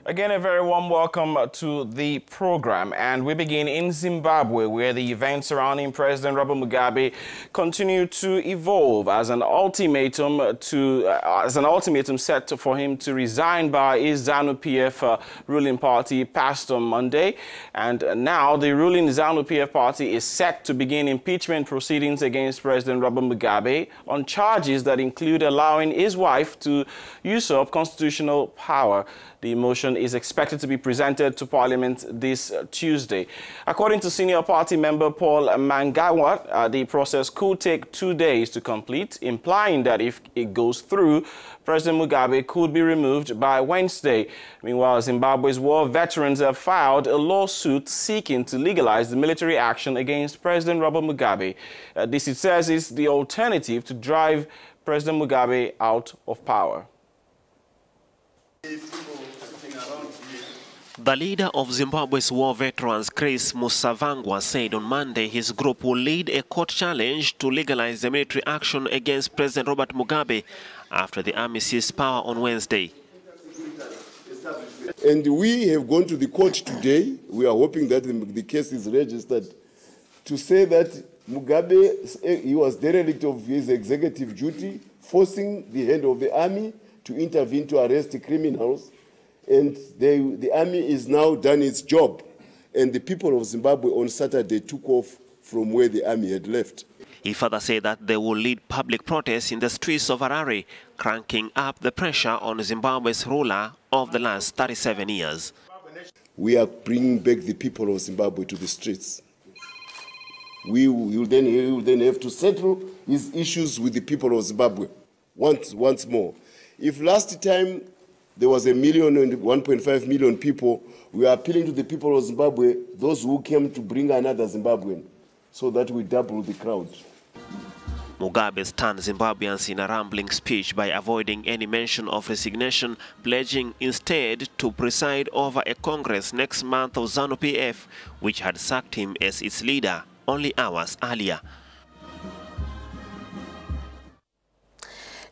Again, a very warm welcome to the program, and we begin in Zimbabwe, where the events surrounding President Robert Mugabe continue to evolve as an ultimatum set for him to resign by his Zanu-PF ruling party passed on Monday, and now the ruling Zanu-PF party is set to begin impeachment proceedings against President Robert Mugabe on charges that include allowing his wife to usurp constitutional power. The motion is expected to be presented to Parliament this Tuesday. According to senior party member Paul Mangwana, the process could take 2 days to complete, implying that if it goes through, President Mugabe could be removed by Wednesday. Meanwhile, Zimbabwe's war veterans have filed a lawsuit seeking to legalize the military action against President Robert Mugabe. This, it says, is the alternative to drive President Mugabe out of power. The leader of Zimbabwe's war veterans, Chris Musavangwa, said on Monday his group will lead a court challenge to legalize the military action against President Robert Mugabe after the army seized power on Wednesday. And we have gone to the court today. We are hoping that the case is registered to say that Mugabe, he was derelict of his executive duty, forcing the head of the army to intervene to arrest criminals. And the army is now done its job. And the people of Zimbabwe on Saturday took off from where the army had left. He further said that they will lead public protests in the streets of Harare, cranking up the pressure on Zimbabwe's ruler of the last 37 years. We are bringing back the people of Zimbabwe to the streets. He will then have to settle his issues with the people of Zimbabwe once more. If last time there was 1 million and 1.5 million people, we are appealing to the people of Zimbabwe, those who came to bring another Zimbabwean, so that we double the crowd. Mugabe stunned Zimbabweans in a rambling speech by avoiding any mention of resignation, pledging instead to preside over a Congress next month of Zanu-PF, which had sacked him as its leader only hours earlier.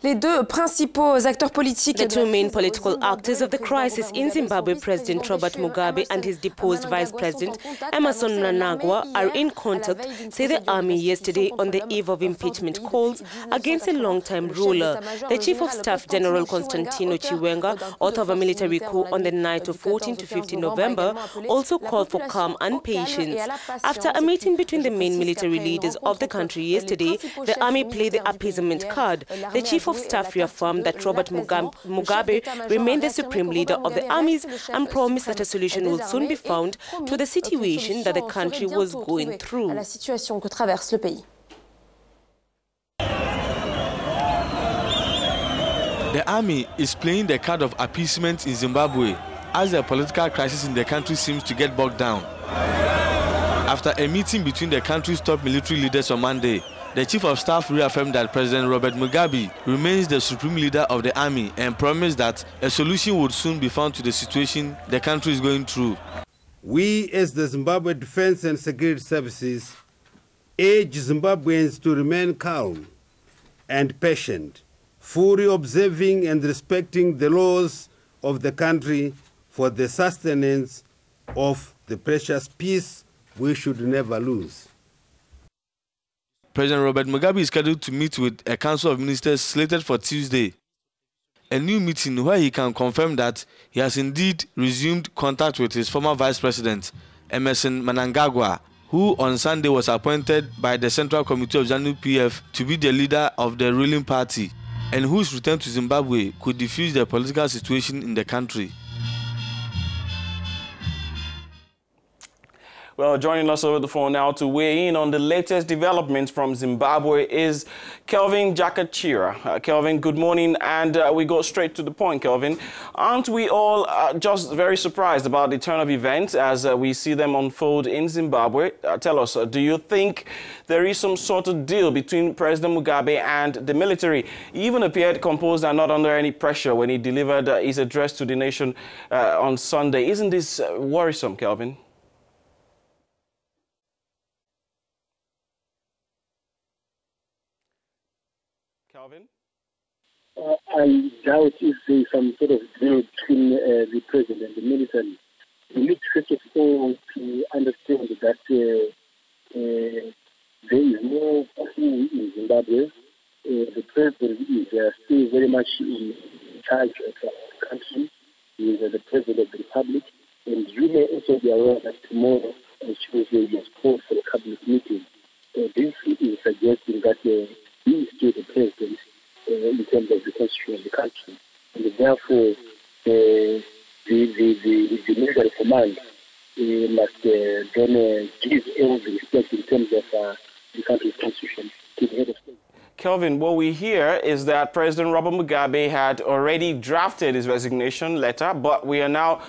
Les deux principaux acteurs politiques, the two main political actors of the crisis in Zimbabwe, President Robert Mugabe and his deposed Vice President Emmerson Mnangagwa, are in contact, say the army yesterday on the eve of impeachment calls against a long-time ruler. The Chief of Staff, General Constantino Chiwenga, author of a military coup on the night of 14 to 15 November, also called for calm and patience. After a meeting between the main military leaders of the country yesterday, the army played the appeasement card. The Chief of Staff reaffirmed that Robert Mugabe remained the supreme leader of the armies and promised that a solution will soon be found to the situation that the country was going through. The army is playing the card of appeasement in Zimbabwe as the political crisis in the country seems to get bogged down. After a meeting between the country's top military leaders on Monday, the Chief of Staff reaffirmed that President Robert Mugabe remains the supreme leader of the army and promised that a solution would soon be found to the situation the country is going through. We, as the Zimbabwe Defense and Security Services, urge Zimbabweans to remain calm and patient, fully observing and respecting the laws of the country for the sustenance of the precious peace we should never lose. President Robert Mugabe is scheduled to meet with a council of ministers slated for Tuesday. A new meeting where he can confirm that he has indeed resumed contact with his former vice president, Emmerson Mnangagwa, who on Sunday was appointed by the Central Committee of Zanu-PF to be the leader of the ruling party, and whose return to Zimbabwe could defuse the political situation in the country. Well, joining us over the phone now to weigh in on the latest developments from Zimbabwe is Kelvin Jakachira. Kelvin, good morning, and we go straight to the point, Kelvin. Aren't we all just very surprised about the turn of events as we see them unfold in Zimbabwe? Tell us, do you think there is some sort of deal between President Mugabe and the military? He even appeared composed and not under any pressure when he delivered his address to the nation on Sunday. Isn't this worrisome, Kelvin? Kelvin? I doubt if there is some sort of deal between the president and the military. We need first of all to understand that there is no coup in Zimbabwe. The president is still very much in charge of the country. He is the president of the republic. And you may also be aware that tomorrow, on Tuesday, he has called for a cabinet meeting. This is suggesting that he is still the president in terms of the constitution of the country. And therefore, the military command must then give all the respect in terms of the country's constitution to the head of state. Kelvin, what we hear is that President Robert Mugabe had already drafted his resignation letter, but we're not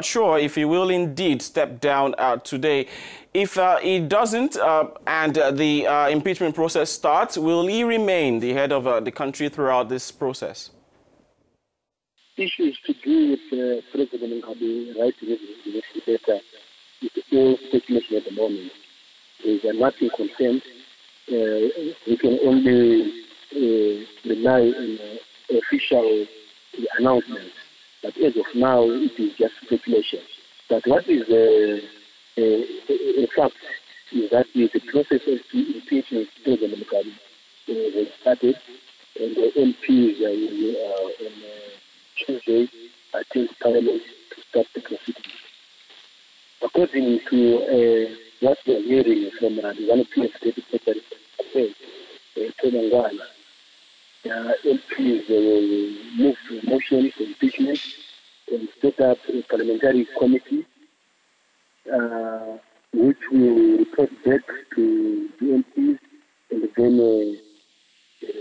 sure if he will indeed step down today. If he doesn't and the impeachment process starts, will he remain the head of the country throughout this process? Issues to do with President Mugabe writing his letter is all speculation at the moment. There is nothing confirmed. We can only rely on official announcements. But as of now, it is just speculation. But what is a fact is that the process of impeachment President Mugabe has started, and the MPs on Tuesday attend Parliament to start the proceedings. According to what we are hearing from the Zanu-PF Deputy Secretary, Paul Mangwana, MPs will move to motion for impeachment and set up a parliamentary committee which will report back to the MPs and then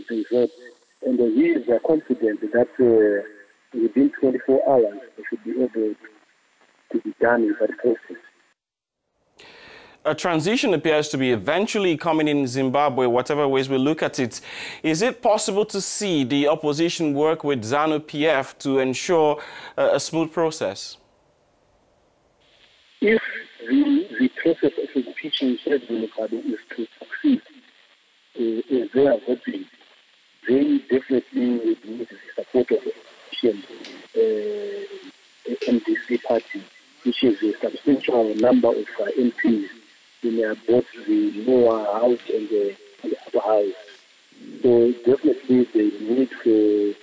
they vote. And he is confident that within 24 hours they should be able to be done with that process. A transition appears to be eventually coming in Zimbabwe, whatever ways we look at it. Is it possible to see the opposition work with Zanu-PF to ensure a smooth process? If the process of impeaching President Mugabe is to succeed, as they are hoping, they definitely would need the support of the opposition MDC party, which is a substantial number of MPs in both the lower house and the upper house. So definitely they need for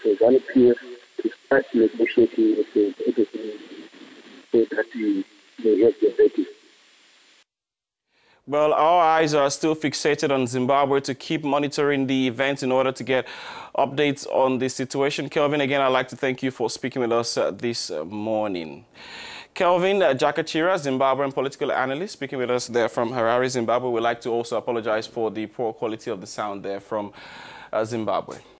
Zanu-PF to start negotiating with the opposition so that they have their basis. Well, our eyes are still fixated on Zimbabwe to keep monitoring the events in order to get updates on the situation. Kelvin, again, I'd like to thank you for speaking with us this morning. Kelvin Jakachira, Zimbabwean political analyst, speaking with us there from Harare, Zimbabwe. We'd like to also apologize for the poor quality of the sound there from Zimbabwe.